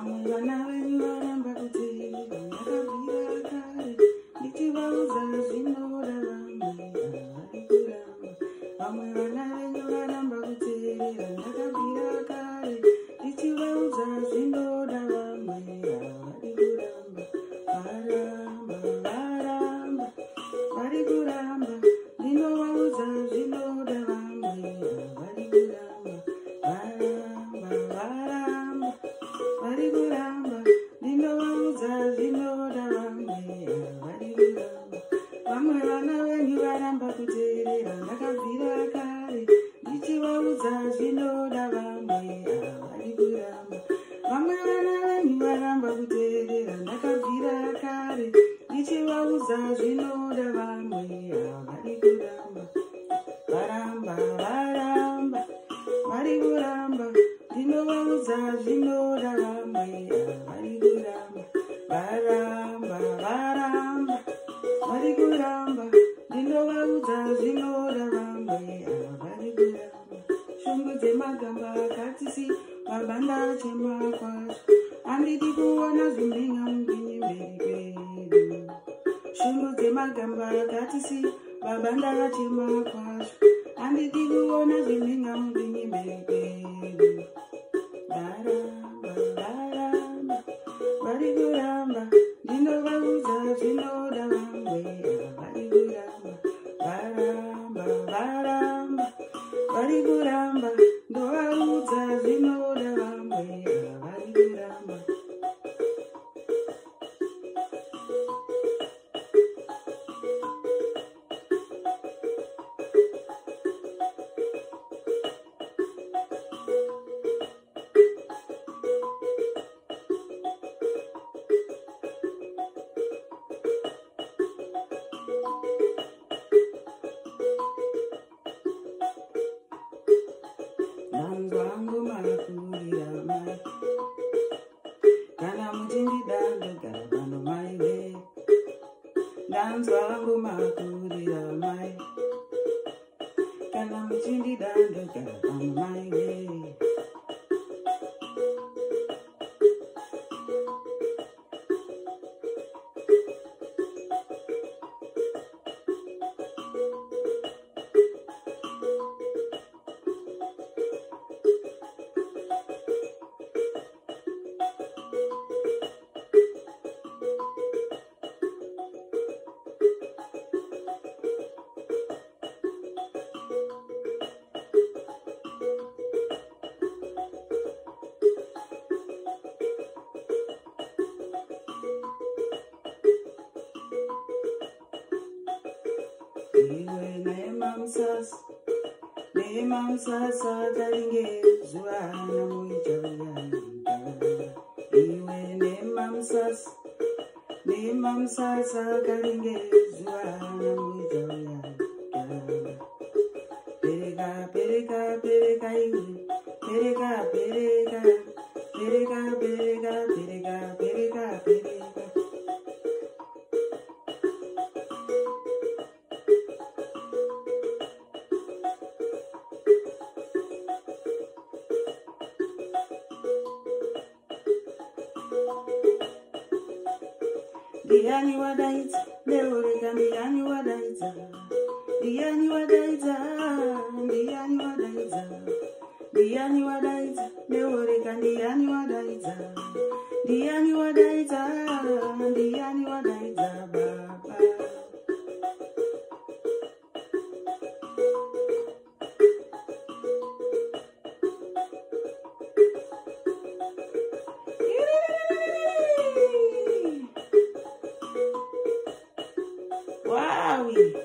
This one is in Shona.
vamwe vana venyu varamba kuteerera ndakabvira kare ndichivauza zvinoda vamwe havari kuramba. Vamwe vana venyu varamba kuteerera ndakabvira kare ndichivauza zvinoda vamwe havari kuramba. Varamba varamba vari kuramba ndinovauza zvinoda vamwe havari kuramba. Varamba varamba vari kuramba ndinovauza zvinoda vamwe havari kuramba. Vamwe vana venyu varamba kuteerera ndakabvira kare ndichivaudza zvinoda vamwe havari kuramba. Vamwe vana venyu varamba kuteerera ndakabvira kare ndichivaudza zvinoda vamwe havari kuramba. Varamba varamba vari kuramba ndinovaudza zvinoda vamwe havari kuramba. Varamba varamba vari kuramba ndinovaudza zvinoda vamwe havari kuramba. Shungu dzemagamba akatisi mabanda chema kwazvo handidi kuona zvimbinga mubinyi mberi kwedu. Shungu dzemagamba akatisi mabanda chema kwazvo handidi kuona zvimbinga mubinyi mberi kwedu. Varamba varamba vari kuramba ndinovaudza zvinoda vamwe havari kuramba. Varamba varamba vari kuramba ndovaudza zvinoda vamwe havari kuramba. Nanzwangu makurira mai kana muchindida ndogara pano mai we. Nanzwangu makurira mai kana muchindida ndogara pano mai we. Iwe nemamsasa karinge zuva namuijauyanga. Iwe nemamsasa karinge zuva namuijauyanga. Pereka pereka pereka iwe pereka pereka pereka pereka pereka pereka pereka. Diani wadaita leoreka diani wadaita diani wadaita diani wadaita diani wadaita leoreka diani wadaita diani wadaita diani wadaita baba. Wow.